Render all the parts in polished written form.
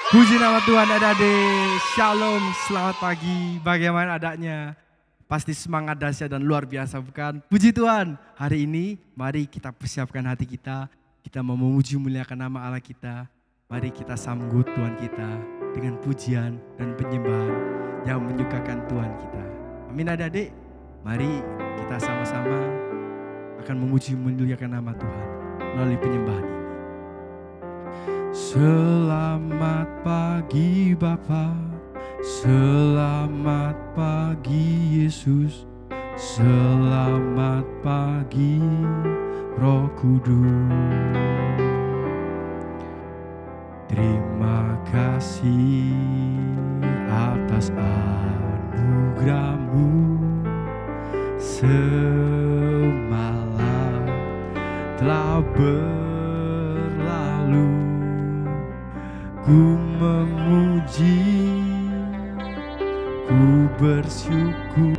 Puji nama Tuhan adik-adik. Shalom, selamat pagi. Bagaimana adanya? Pasti semangat dahsyat dan luar biasa bukan? Puji Tuhan. Hari ini mari kita persiapkan hati kita. Kita mau memuji muliakan nama Allah kita. Mari kita sambut Tuhan kita dengan pujian dan penyembahan yang menyukakan Tuhan kita. Amin adik-adik. Mari kita sama-sama akan memuji muliakan nama Tuhan melalui penyembahan ini. Selamat pagi Bapa, selamat pagi Yesus, selamat pagi Roh Kudus. Terima kasih atas anugerah-Mu, semalam telah berlalu. Ku memuji, ku bersyukur,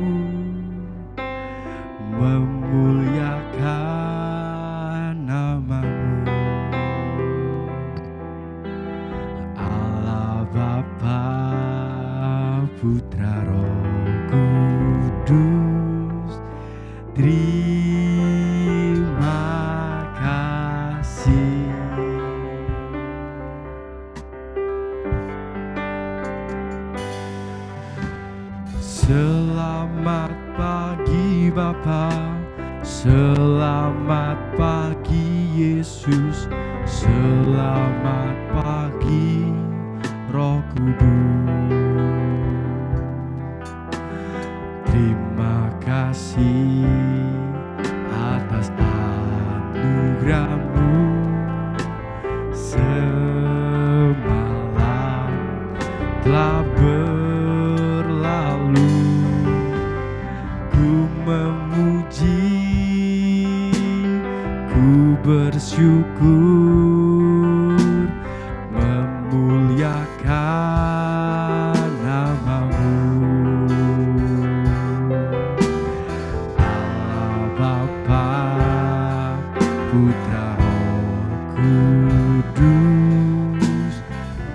memuliakan nama-Mu. Allah Bapa, Putra, Roh Kudus, terima kasih. Selamat pagi Bapa, selamat pagi Yesus, selamat pagi Roh Kudus. Terima kasih atas anugerah-Mu, semalam telah berlalu. Ku memuji, ku bersyukur, memuliakan nama-Mu. Allah Bapa, Putra, Roh Kudus,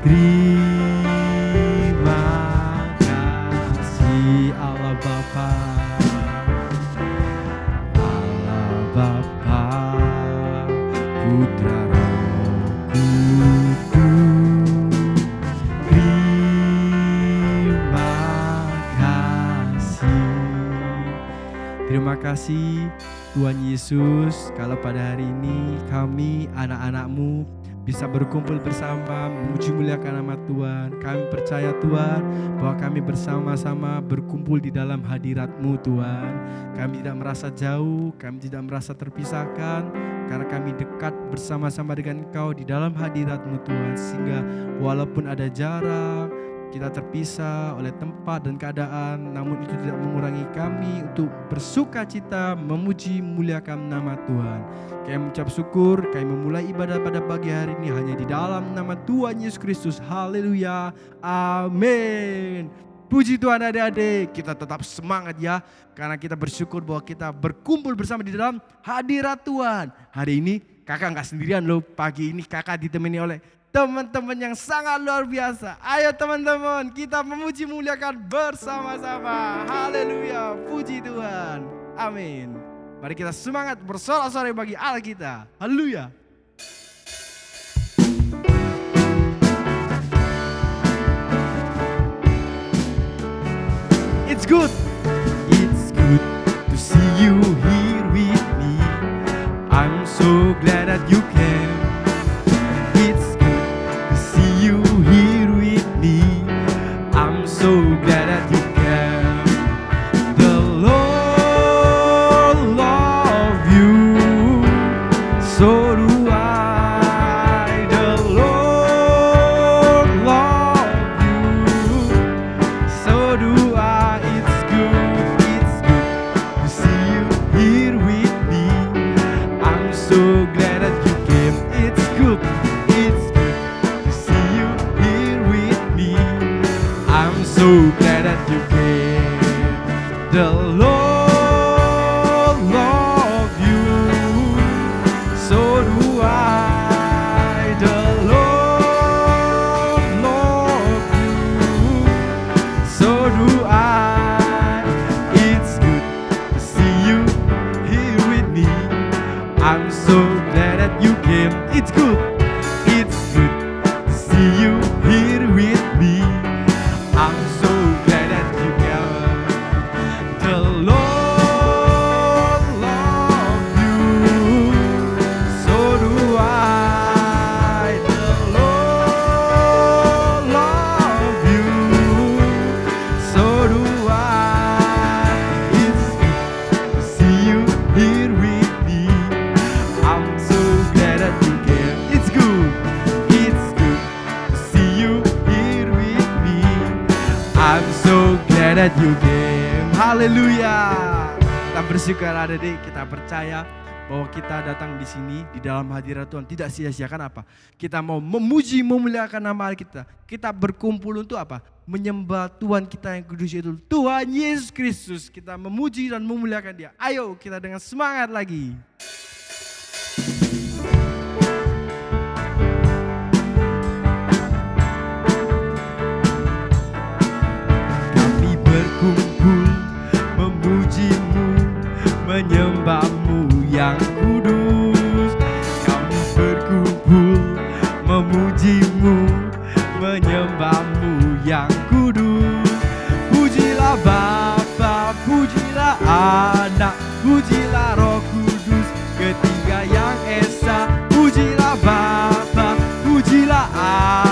terima kasih. Allah Bapa, Bapa, Putra, Roh Kudus, terima kasih. Terima kasih Tuhan Yesus, kalau pada hari ini kami anak-anak-Mu bisa berkumpul bersama memuji muliakan nama Tuhan. Kami percaya Tuhan bahwa kami bersama-sama berkumpul di dalam hadirat-Mu Tuhan. Kami tidak merasa jauh, kami tidak merasa terpisahkan, karena kami dekat bersama-sama dengan Engkau di dalam hadirat-Mu Tuhan. Sehingga walaupun ada jarak, kita terpisah oleh tempat dan keadaan, namun itu tidak mengurangi kami untuk bersuka cita memuji muliakan nama Tuhan. Kami mengucap syukur, kami memulai ibadah pada pagi hari ini hanya di dalam nama Tuhan Yesus Kristus. Haleluya, amin. Puji Tuhan adik-adik, kita tetap semangat ya, karena kita bersyukur bahwa kita berkumpul bersama di dalam hadirat Tuhan. Hari ini kakak gak sendirian loh, pagi ini kakak ditemani oleh teman-teman yang sangat luar biasa. Ayo teman-teman, kita memuji muliakan bersama-sama. Haleluya, puji Tuhan. Amin. Mari kita semangat bersorak-sorai bagi Allah kita. Haleluya. It's good to see you here with me. I'm so glad that you came. So glad that you came. The Lord love you, so do I. The Lord love you, so do I. It's good I'm so glad that you came. It's good to see you here with me. I'm so glad that you came. The Lord love you, so do I. The Lord love you, so do I. It's good to see you here with me. I'm so glad that you came. It's good to see you here with me. I'm so glad that you came. Haleluya. Kita bersyukur adik-adik, kita percaya bahwa kita datang di sini di dalam hadirat Tuhan tidak sia-siakan apa? Kita mau memuji, memuliakan nama kita. Kita berkumpul untuk apa? Menyembah Tuhan kita yang kudus, yaitu Tuhan Yesus Kristus. Kita memuji dan memuliakan Dia. Ayo kita dengan semangat lagi. Kami berkumpul memuji-Mu, menyembah-Mu yang kudus. Kami berkumpul memuji-Mu, menyembah-Mu yang kudus. Pujilah Bapa, pujilah Anak, pujilah Roh Kudus, ketiga yang esa. Pujilah Bapa, pujilah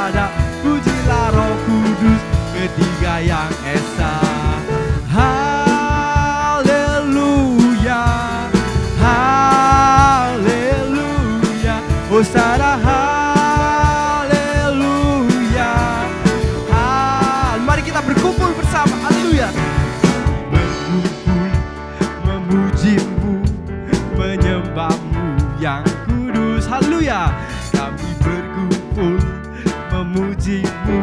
Anak, pujilah Roh Kudus, ketiga yang esa. Haleluya, haleluya, Hosana, haleluya. Mari kita berkumpul bersama, haleluya. Berkumpul memuji-Mu, menyembah-Mu yang kudus, haleluya. Kami berkumpul memuji-Mu,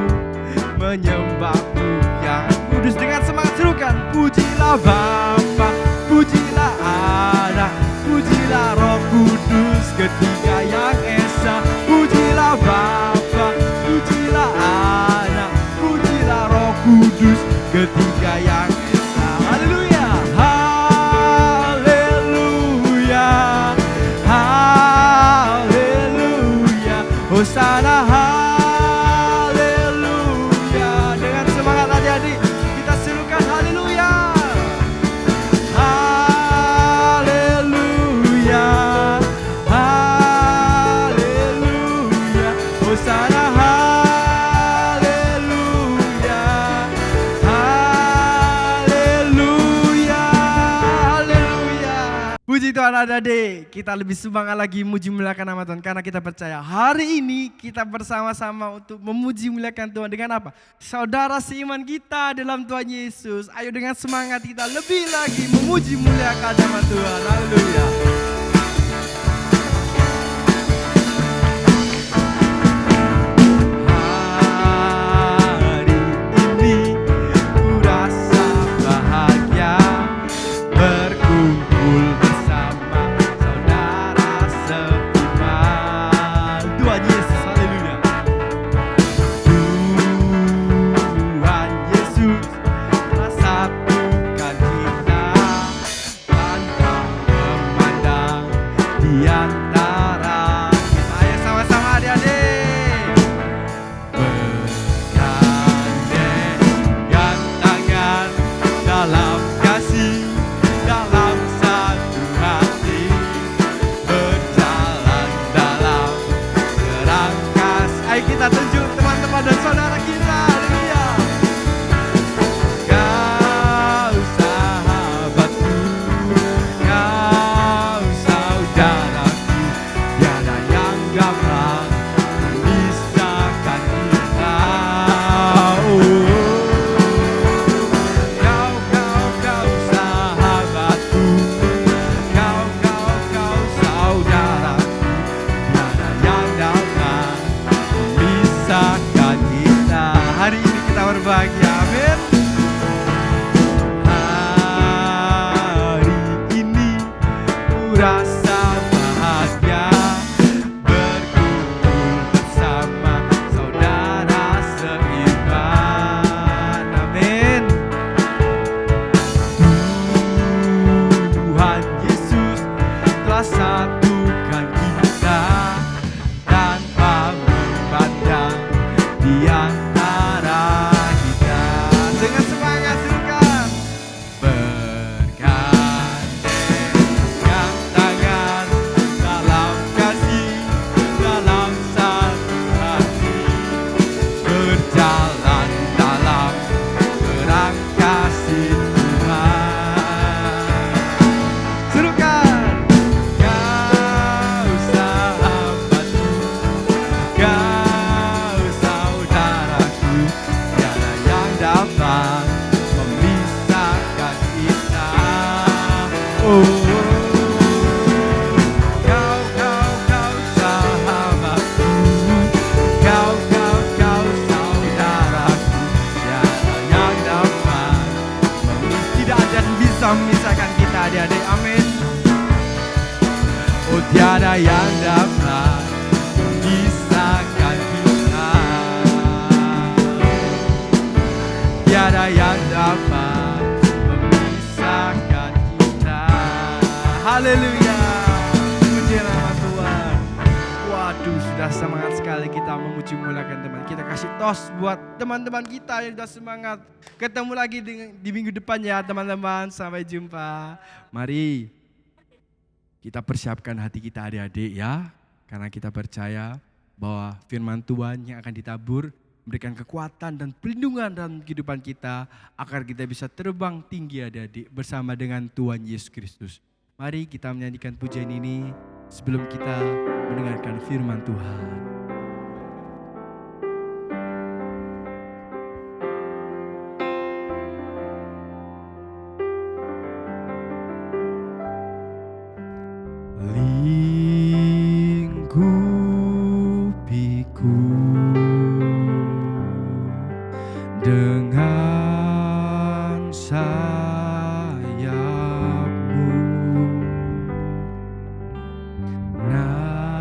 menyembah-Mu yang kudus. Dengan semangat serukan, pujilah Bapa, pujilah Anak, pujilah Roh Kudus, ketiga yang esa. Pujilah Bapa, pujilah Anak, pujilah Roh Kudus, ketiga yang esa. Haleluya, haleluya, haleluya, Hosana, haleluya. Dengan semangat adik-adik kita serukan haleluya, haleluya, haleluya, Hosana, haleluya, haleluya, haleluya. Puji Tuhan adik-adik, kita lebih semangat lagi muji muliakan nama Tuhan karena kita percaya hari ini kita bersama-sama untuk memuji muliakan Tuhan dengan apa? Saudara seiman kita dalam Tuhan Yesus. Ayo dengan semangat kita lebih lagi memuji muliakan nama Tuhan. Haleluya. Hari ini ku rasa bahagia berkumpul bersama saudara seiman. Tuhan Yesus, haleluya. Tuhan Yesus telah satukan kita tanpa memandang di antara kita. Ayo sama-sama adik-adik. Bergandengan tangan dalam kasih, dalam satu hati, berjalan dalam terang kasih. Ayo kita tunjuk teman-teman dan saudara kita, haleluya. Kau sahabatku, kau saudaraku, Tiada yang dapat memisahkan kita. Tiada yang dapat memisahkan kita. Haleluya. Puji nama Tuhan. Waduh, sudah semangat sekali kita memuji muliakan teman. Kita kasih tos buat teman-teman kita yang sudah semangat. Ketemu lagi di minggu depan ya teman-teman. Sampai jumpa. Mari kita persiapkan hati kita adik-adik ya. Karena kita percaya bahwa firman Tuhan yang akan ditabur memberikan kekuatan dan perlindungan dalam kehidupan kita. Agar kita bisa terbang tinggi adik-adik bersama dengan Tuhan Yesus Kristus. Mari kita menyanyikan pujian ini sebelum kita mendengarkan firman Tuhan. Lingkupiku dengan sayap-Mu, naungiku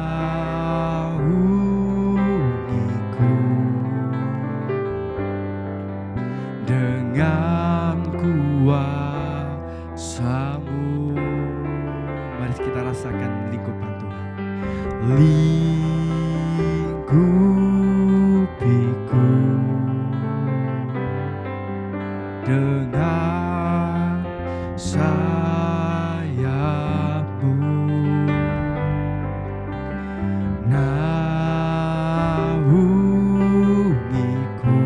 dengan kuasa-Mu. Mari kita rasakan lingkupan Tuhan. Lingkupiku dengan sayap-Mu, naungiku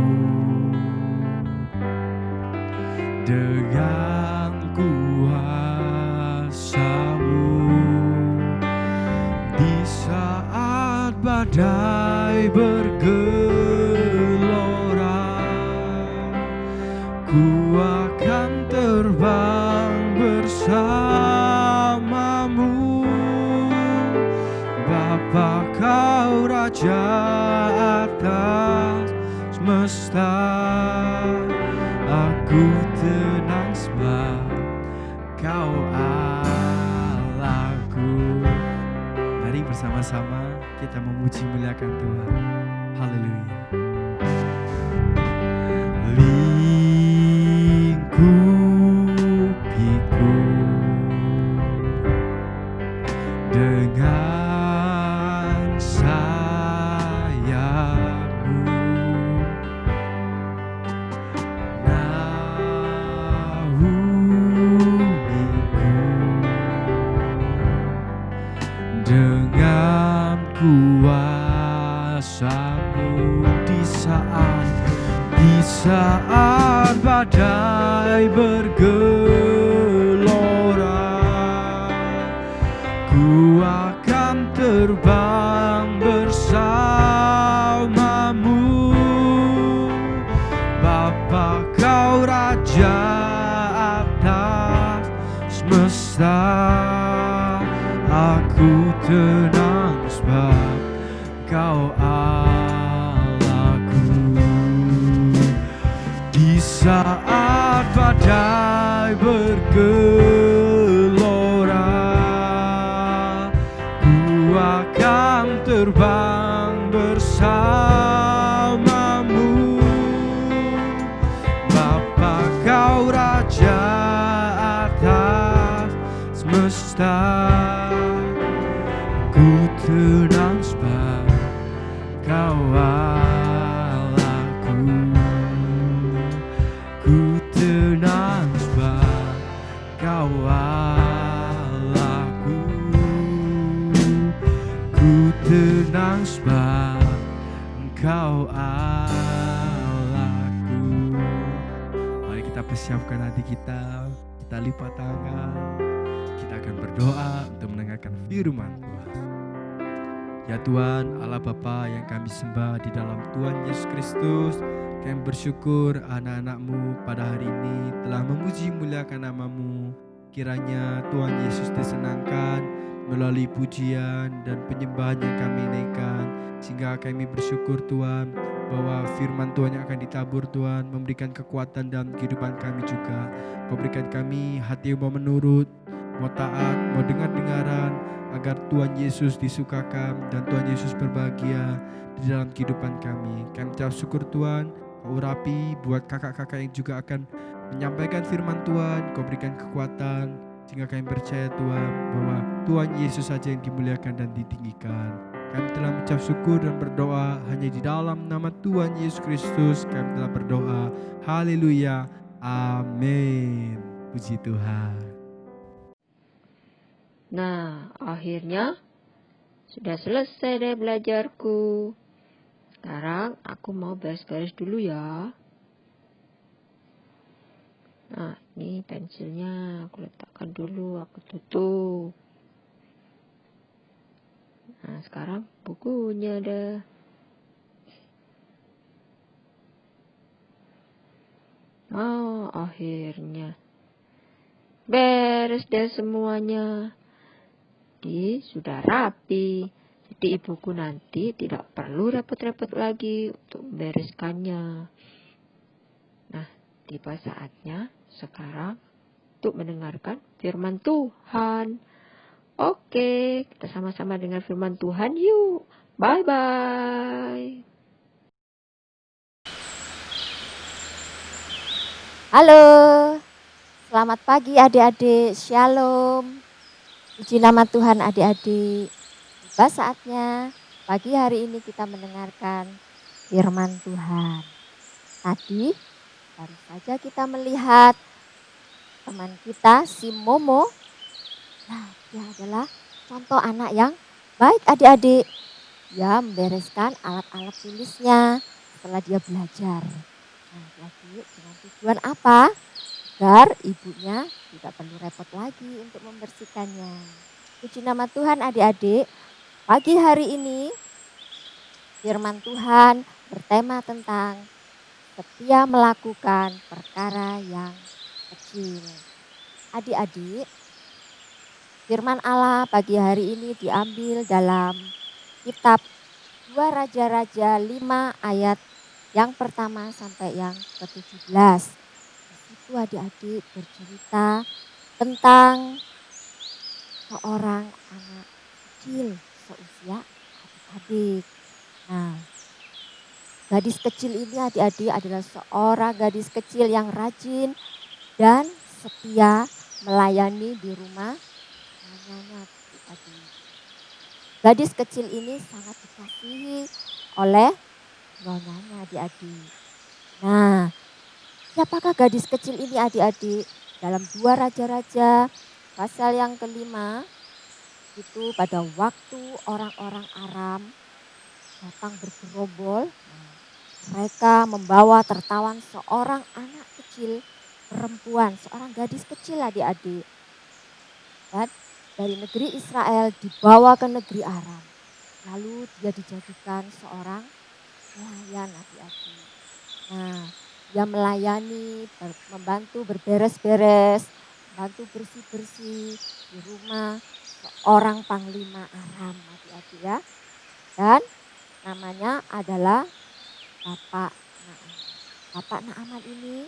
dengan kuasa-Mu. Di saat badai bergelora, ku akan terbang bersama-Mu. Bapa, Kau Raja atas semesta. Aku tenang sebab Kau Allahku. Mari bersama-sama kita memuji muliakan Tuhan. Haleluya. Lingkupiku dengan sayap-Mu, naungiku dengan kuasa-Mu. Di saat badai bergelora, ku akan terbang bersama-Mu. Bapa, Kau Raja atas semesta. Aku tenang sebab Kau Allahku. Di saat badai bergelora, ku akan terbang bersama-Mu. Bapa, Kau Raja atas semesta. Ku tenang sebab Kau Allahku. Ku tenang sebab Kau Allahku. Ku tenang sebab Engkau Allahku. Mari kita persiapkan hati kita. Kita lipat tangan. Kita akan berdoa untuk mendengarkan firman Tuhan. Ya Tuhan, Allah Bapa yang kami sembah di dalam Tuhan Yesus Kristus, kami bersyukur anak-anak-Mu pada hari ini telah memuji muliakan nama-Mu. Kiranya Tuhan Yesus disenangkan melalui pujian dan penyembahan yang kami naikkan, sehingga kami bersyukur Tuhan bahwa firman Tuhan yang akan ditabur Tuhan memberikan kekuatan dalam kehidupan kami juga. Kau berikan kami hati yang mau menurut, mau taat, mau dengar-dengaran, agar Tuhan Yesus disukakan dan Tuhan Yesus berbahagia di dalam kehidupan kami. Kami ucap syukur Tuhan, Kau urapi buat kakak-kakak yang juga akan menyampaikan firman Tuhan, Kau berikan kekuatan, sehingga kami percaya Tuhan bahwa Tuhan Yesus saja yang dimuliakan dan ditinggikan. Kami telah mengucap syukur dan berdoa hanya di dalam nama Tuhan Yesus Kristus. Kami telah berdoa. Haleluya. Amin. Puji Tuhan. Nah, akhirnya sudah selesai deh belajarku. Sekarang aku mau beres-beres dulu ya. Nah, ini pensilnya aku letakkan dulu, aku tutup. Nah, sekarang bukunya deh. Oh, akhirnya beres deh semuanya. Jadi sudah rapi. Jadi ibuku nanti tidak perlu repot-repot lagi untuk membereskannya. Nah, tiba saatnya sekarang untuk mendengarkan firman Tuhan. Oke, kita sama-sama dengar firman Tuhan yuk. Bye-bye. Halo, selamat pagi adik-adik, shalom. Puji nama Tuhan adik-adik. Tiba saatnya pagi hari ini kita mendengarkan firman Tuhan. Tadi baru saja kita melihat teman kita si Momo. Nah, dia adalah contoh anak yang baik adik-adik. Dia membereskan alat-alat tulisnya setelah dia belajar. Nah, adik, dengan tujuan apa? Agar ibunya tidak perlu repot lagi untuk membersihkannya. Puji nama Tuhan adik-adik. Pagi hari ini firman Tuhan bertema tentang setia melakukan perkara yang kecil. Adik-adik, firman Allah pagi hari ini diambil dalam kitab 2 Raja-Raja 5 ayat yang pertama sampai yang ke-17. Itu adik-adik bercerita tentang seorang anak kecil seusia adik-adik. Nah, gadis kecil ini adik-adik adalah seorang gadis kecil yang rajin dan setia melayani di rumah nyanyanya adik-adik. Gadis kecil ini sangat dikasihi oleh nyonyanya adik-adik. Nah, siapakah gadis kecil ini adik-adik? Dalam 2 Raja-Raja pasal yang kelima, itu pada waktu orang-orang Aram datang bergerombol, mereka membawa tertawan seorang anak kecil perempuan, seorang gadis kecil adik-adik. Dan dari negeri Israel dibawa ke negeri Aram. Lalu dia dijadikan seorang pelayan adik-adik. Nah, dia melayani, membantu berberes-beres, membantu bersih-bersih di rumah seorang panglima Aram adik-adik ya. Dan namanya adalah Bapak Naaman. Bapak Naaman ini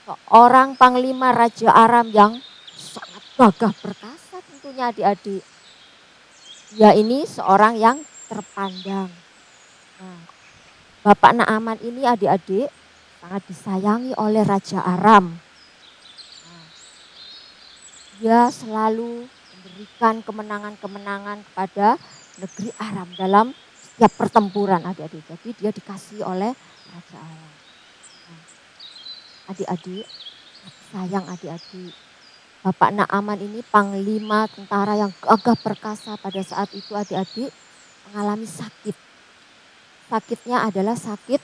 seorang panglima Raja Aram yang sangat gagah perkasa tentunya adik-adik. Dia ini seorang yang terpandang. Nah, Bapak Naaman ini adik-adik sangat disayangi oleh Raja Aram. Nah, dia selalu memberikan kemenangan-kemenangan kepada negeri Aram dalam setiap pertempuran adik-adik. Jadi dia dikasihi oleh Raja Aram. Nah, adik-adik, sayang adik-adik. Bapak Naaman ini panglima tentara yang gagah perkasa pada saat itu adik-adik mengalami sakit. Sakitnya adalah sakit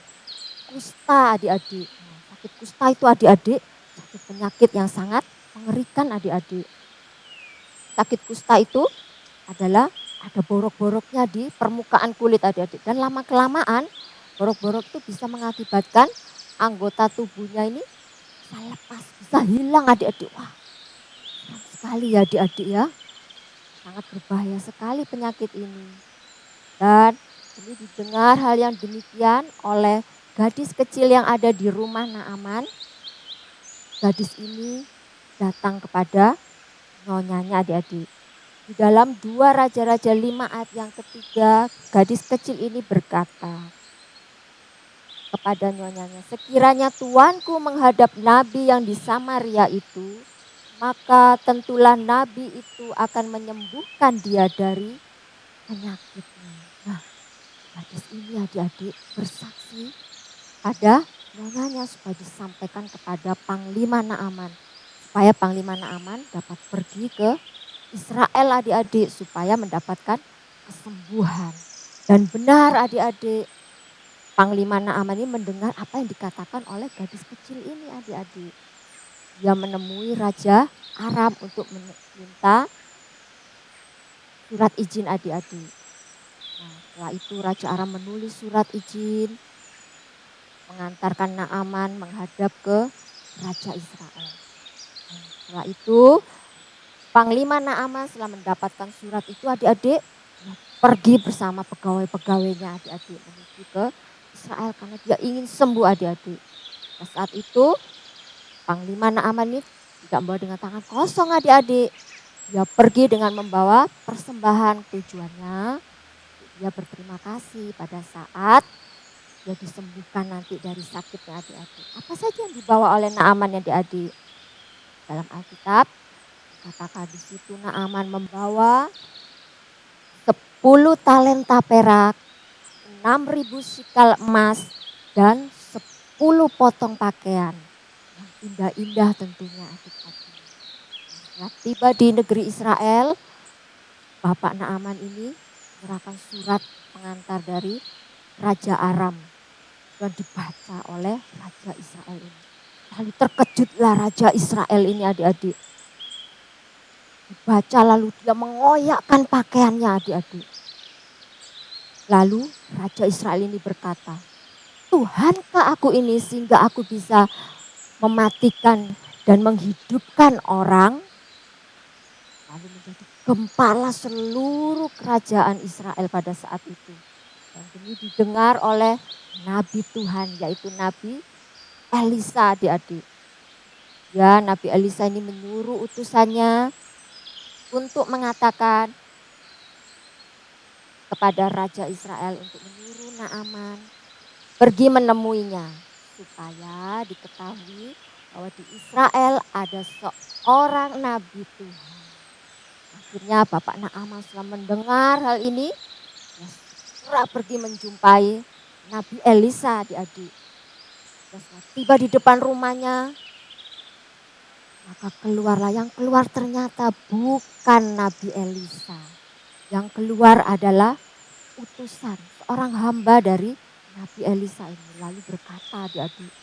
kusta adik-adik. Nah, sakit kusta itu adik-adik sakit penyakit yang sangat mengerikan adik-adik. Sakit kusta itu adalah ada borok-boroknya di permukaan kulit adik-adik. Dan lama-kelamaan borok-borok itu bisa mengakibatkan anggota tubuhnya ini bisa lepas, bisa hilang adik-adik. Wah, serem sekali ya adik-adik ya. Sangat berbahaya sekali penyakit ini. Dan ini didengar hal yang demikian oleh gadis kecil yang ada di rumah Naaman. Gadis ini datang kepada nyonyanya adik-adik. Di dalam 2 Raja-Raja 5 ayat yang ketiga, gadis kecil ini berkata kepada nyonyanya, sekiranya tuanku menghadap nabi yang di Samaria itu, maka tentulah nabi itu akan menyembuhkan dia dari penyakitnya. Nah, gadis ini adik-adik bersaksi pada nyonyanya supaya disampaikan kepada Panglima Naaman. Supaya Panglima Naaman dapat pergi ke Israel adik-adik supaya mendapatkan kesembuhan. Dan benar adik-adik, Panglima Naaman ini mendengar apa yang dikatakan oleh gadis kecil ini adik-adik. Dia menemui Raja Aram untuk meminta surat izin adik-adik. Nah, setelah itu Raja Aram menulis surat izin mengantarkan Naaman menghadap ke Raja Israel. Nah, setelah itu Panglima Naaman setelah mendapatkan surat itu adik-adik pergi bersama pegawai-pegawainya adik-adik menuju ke Israel karena dia ingin sembuh adik-adik. Nah, saat itu Panglima Naaman ini tidak membawa dengan tangan kosong adik-adik. Dia pergi dengan membawa persembahan. Tujuannya dia berterima kasih pada saat dia disembuhkan nanti dari sakitnya adik-adik. Apa saja yang dibawa oleh Naaman ya adik-adik? Dalam Alkitab katakan di situ Naaman membawa 10 talenta perak, 6.000 sikal emas, dan 10 potong pakaian. Yang indah-indah tentunya adik-adik. Setelah tiba di negeri Israel, Bapak Naaman ini menyerahkan surat pengantar dari Raja Aram dan dibaca oleh Raja Israel ini. Lalu terkejutlah Raja Israel ini adik-adik. Dibaca lalu dia mengoyakkan pakaiannya adik-adik. Lalu Raja Israel ini berkata, Tuhankah aku ini sehingga aku bisa mematikan dan menghidupkan orang? Lalu menjadi gempalah seluruh kerajaan Israel pada saat itu. Dan ini didengar oleh Nabi Tuhan yaitu Nabi Elisa adik-adik. Ya, Nabi Elisa ini menyuruh utusannya untuk mengatakan kepada Raja Israel untuk menyuruh Naaman pergi menemuinya supaya diketahui bahwa di Israel ada seorang Nabi Tuhan. Akhirnya Bapak Naaman setelah mendengar hal ini, dia segera pergi menjumpai Nabi Elisa adik-adik. Setelah tiba di depan rumahnya, maka keluarlah, yang keluar ternyata bukan Nabi Elisa. Yang keluar adalah utusan, seorang hamba dari Nabi Elisa ini. Lalu berkata adik-adik,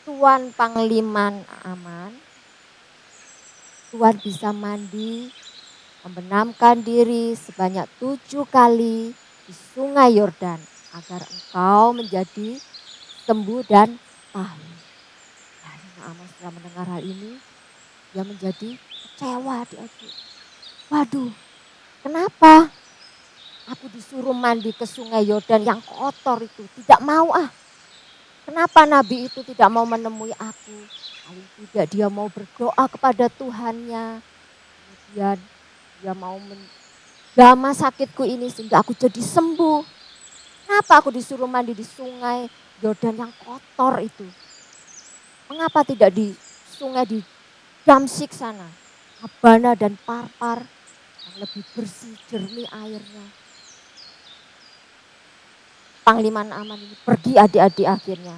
Tuan Panglima Naaman, Tuan bisa mandi, membenamkan diri sebanyak 7 kali di sungai Yordan agar engkau menjadi sembuh dan tahu. Lalu Naaman setelah mendengar hal ini, dia menjadi kecewa adik-adik. Waduh, kenapa aku disuruh mandi ke sungai Yordan yang kotor itu? Tidak mau ah. Kenapa nabi itu tidak mau menemui aku? Paling tidak dia mau berdoa kepada Tuhannya. Kemudian dia mau menjamah sakitku ini sehingga aku jadi sembuh. Kenapa aku disuruh mandi di sungai Yordan yang kotor itu? Mengapa tidak di sungai di Damsyik sana? Abana dan Parpar yang lebih bersih, jernih airnya. Panglima Naaman ini pergi adik-adik akhirnya.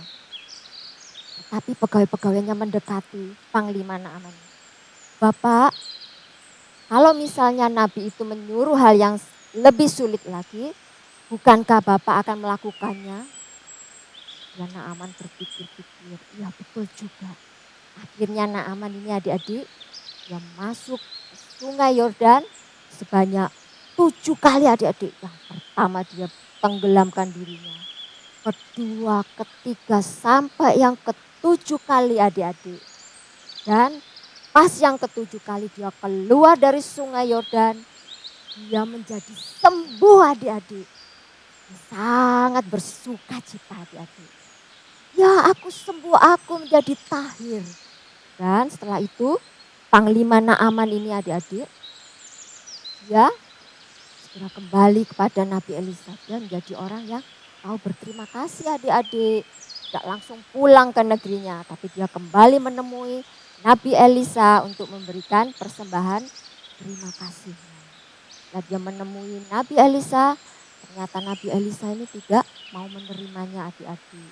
Tetapi pegawai-pegawainya mendekati Panglima Naaman. Bapak, kalau misalnya Nabi itu menyuruh hal yang lebih sulit lagi, bukankah Bapak akan melakukannya? Ya Naaman berpikir-pikir, ya betul juga. Akhirnya Naaman ini adik-adik, dia masuk ke sungai Yordan sebanyak 7 kali adik-adik. Yang pertama dia tenggelamkan dirinya. Kedua, ketiga, sampai yang ke-7 kali adik-adik. Dan pas yang ke-7 kali dia keluar dari sungai Yordan, dia menjadi sembuh adik-adik. Sangat bersuka cita adik-adik. Ya aku sembuh, aku menjadi tahir. Dan setelah itu Panglima Naaman ini adik-adik dia segera kembali kepada Nabi Elisa. Dia menjadi orang yang tahu berterima kasih adik-adik. Tidak langsung pulang ke negerinya, tapi dia kembali menemui Nabi Elisa untuk memberikan persembahan terima kasihnya. Setelah dia menemui Nabi Elisa, ternyata Nabi Elisa ini tidak mau menerimanya adik-adik.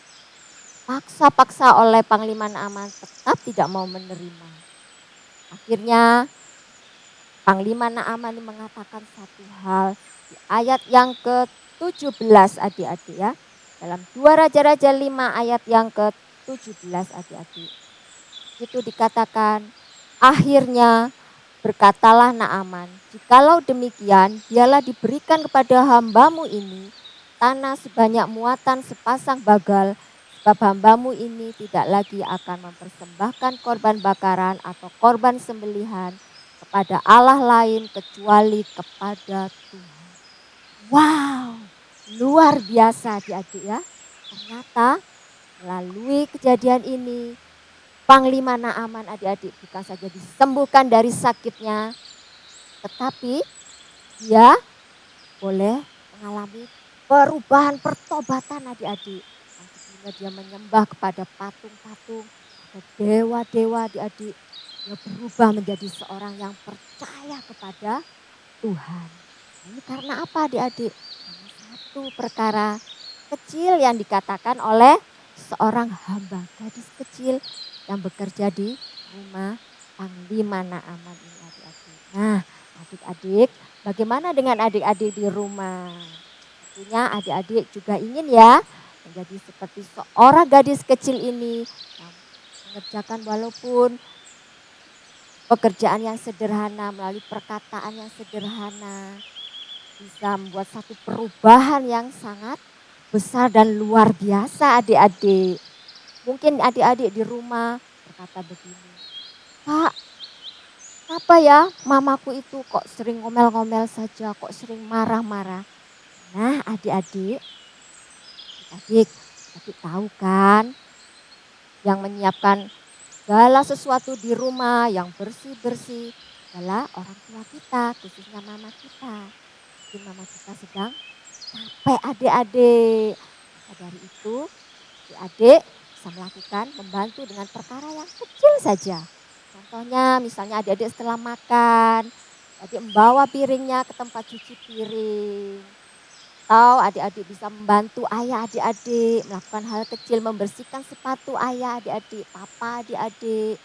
Paksa-paksa oleh Panglima Naaman tetap tidak mau menerima. Akhirnya Panglima Naaman mengatakan satu hal di ayat yang ke-17 adik-adik ya. Dalam 2 Raja-Raja 5 ayat yang ke-17 adik-adik. Itu dikatakan, akhirnya berkatalah Naaman, jikalau demikian dialah diberikan kepada hambamu ini tanah sebanyak muatan sepasang bagal, sebab hambamu ini tidak lagi akan mempersembahkan korban bakaran atau korban sembelihan kepada Allah lain kecuali kepada Tuhan. Wow, luar biasa adik-adik ya. Ternyata melalui kejadian ini Panglima Naaman adik-adik bukan saja disembuhkan dari sakitnya, tetapi dia boleh mengalami perubahan pertobatan adik-adik. Akhirnya dia menyembah kepada patung-patung, kepada dewa-dewa adik-adik. Dia berubah menjadi seorang yang percaya kepada Tuhan. Ini karena apa adik-adik? Karena satu perkara kecil yang dikatakan oleh seorang hamba, gadis kecil yang bekerja di rumah Panglima Naaman ini adik-adik. Nah adik-adik, bagaimana dengan adik-adik di rumah? Tentunya adik-adik juga ingin ya menjadi seperti seorang gadis kecil ini yang mengerjakan walaupun pekerjaan yang sederhana melalui perkataan yang sederhana bisa membuat satu perubahan yang sangat besar dan luar biasa adik-adik. Mungkin adik-adik di rumah berkata begini, Pak, apa ya mamaku itu kok sering ngomel-ngomel saja, kok sering marah-marah. Nah adik-adik tahu kan yang menyiapkan segala sesuatu di rumah yang bersih-bersih adalah orang tua kita, khususnya mama kita. Mungkin mama kita sedang capek adik-adik. Maka dari itu adik-adik bisa melakukan membantu dengan perkara yang kecil saja. Contohnya misalnya adik-adik setelah makan, adik membawa piringnya ke tempat cuci piring. Atau adik-adik bisa membantu ayah adik-adik melakukan hal kecil, membersihkan sepatu ayah adik-adik, papa adik-adik.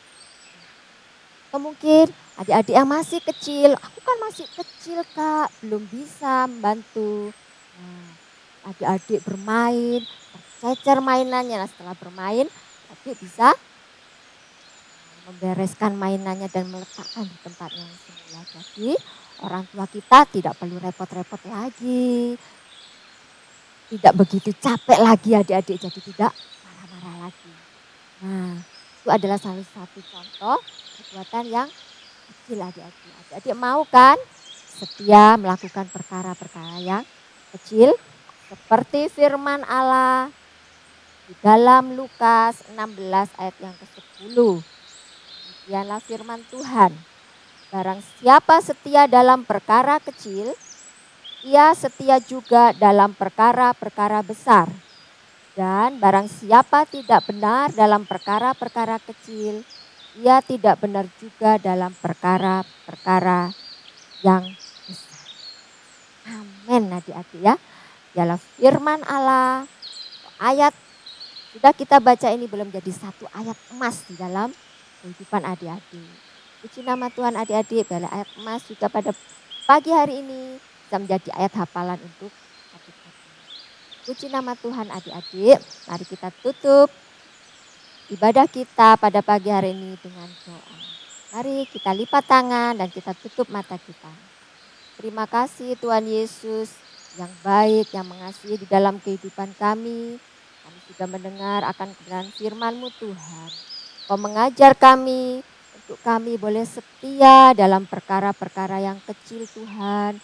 Atau mungkin adik-adik yang masih kecil, aku kan masih kecil kak, belum bisa membantu. Nah, adik-adik bermain, tercecer mainannya. Nah, setelah bermain, adik bisa membereskan mainannya dan meletakkan di tempatnya yang semula. Jadi orang tua kita tidak perlu repot-repot lagi. Tidak begitu capek lagi adik-adik, jadi tidak marah-marah lagi. Nah, itu adalah salah satu contoh perbuatan yang kecil adik-adik. Adik-adik mau kan setia melakukan perkara-perkara yang kecil seperti firman Allah di dalam Lukas 16 ayat yang ke-10. Demikianlah firman Tuhan. Barang siapa setia dalam perkara kecil, ia setia juga dalam perkara-perkara besar. Dan barang siapa tidak benar dalam perkara-perkara kecil, ia tidak benar juga dalam perkara-perkara yang besar. Amin adik-adik ya. Ialah firman Allah. Ayat sudah kita baca ini belum jadi satu ayat emas di dalam kehidupan adik-adik. Puji nama Tuhan adik-adik, biarlah ayat emas juga pada pagi hari ini bisa menjadi ayat hafalan untuk adik-adik. Puji nama Tuhan adik-adik, mari kita tutup ibadah kita pada pagi hari ini dengan doa. Mari kita lipat tangan dan kita tutup mata kita. Terima kasih Tuhan Yesus yang baik, yang mengasihi di dalam kehidupan kami. Kami sudah mendengar akan kebenaran firman-Mu Tuhan. Kau mengajar kami untuk kami boleh setia dalam perkara-perkara yang kecil Tuhan.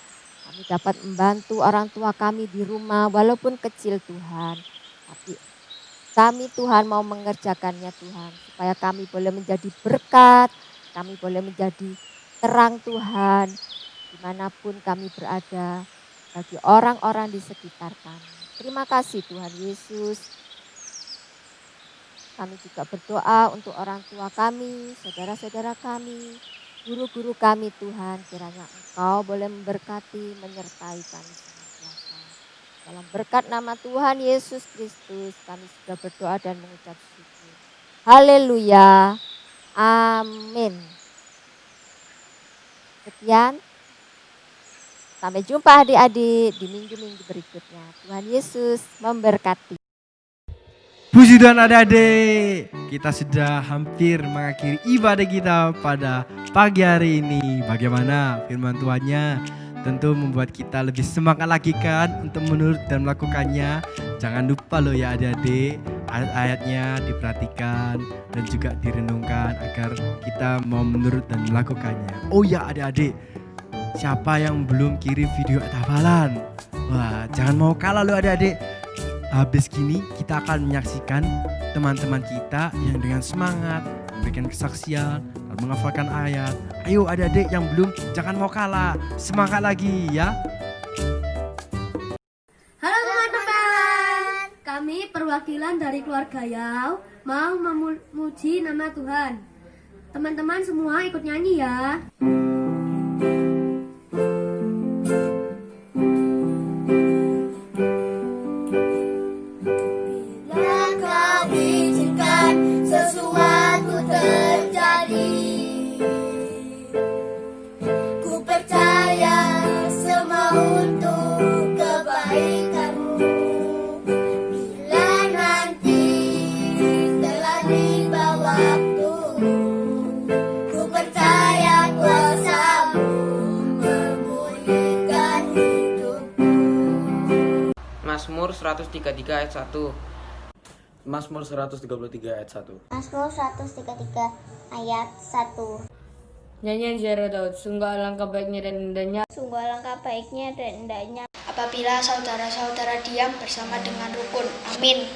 Kami dapat membantu orang tua kami di rumah walaupun kecil Tuhan. Tapi kami Tuhan mau mengerjakannya Tuhan. Supaya kami boleh menjadi berkat, kami boleh menjadi terang Tuhan. dimanapun kami berada, bagi orang-orang di sekitar kami. Terima kasih Tuhan Yesus. Kami juga berdoa untuk orang tua kami, saudara-saudara kami, guru-guru kami Tuhan. Kiranya Engkau boleh memberkati, menyertai kami senantiasa. Dalam berkat nama Tuhan Yesus Kristus kami sudah berdoa dan mengucap syukur. Haleluya. Amin. Sekian. Sampai jumpa adik-adik di minggu-minggu berikutnya. Tuhan Yesus memberkati. Puji Tuhan adik-adik, kita sudah hampir mengakhiri ibadah kita pada pagi hari ini. Bagaimana firman Tuhannya? Tentu membuat kita lebih semangat lagi kan untuk menurut dan melakukannya. Jangan lupa loh ya adik-adik, ayat-ayatnya diperhatikan dan juga direnungkan agar kita mau menurut dan melakukannya. Oh ya adik-adik, siapa yang belum kirim video hafalan? Wah, jangan mau kalah loh adik-adik. Habis gini kita akan menyaksikan teman-teman kita yang dengan semangat memberikan kesaksian dan menghafalkan ayat. Ayo adik-adik yang belum, jangan mau kalah, semangat lagi ya. Halo teman-teman, kami perwakilan dari keluarga Yau mau memuji nama Tuhan. Teman-teman semua ikut nyanyi ya. Sesuatu terjadi, ku percaya semua untuk kebaikanmu. Bila nanti telah tiba waktu, ku percaya kuasa-Mu memulihkan hidupku. Mazmur 133 ayat 1. Mazmur 133 ayat 1. Mazmur 133 ayat 1. Nyanyian Zara Daud, sungguh alangkah baiknya dan indahnya. Sungguh alangkah baiknya dan indahnya apabila saudara-saudara diam bersama dengan rukun. Amin.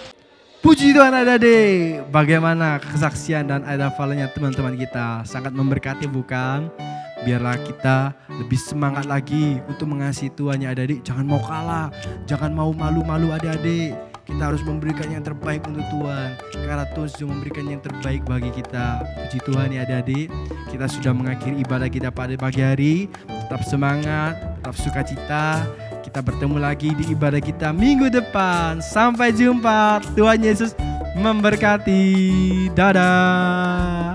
Puji Tuhan adik-adik, bagaimana kesaksian dan ayat hafalannya teman-teman kita, sangat memberkati bukan? Biarlah kita lebih semangat lagi untuk mengasihi Tuhan ya adik-adik. Jangan mau kalah, jangan mau malu-malu adik-adik. Kita harus memberikan yang terbaik untuk Tuhan, karena Tuhan sudah memberikan yang terbaik bagi kita. Puji Tuhan ya adik-adik. Kita sudah mengakhiri ibadah kita pada pagi hari. Tetap semangat, tetap sukacita. Kita bertemu lagi di ibadah kita minggu depan. Sampai jumpa. Tuhan Yesus memberkati. Dadah.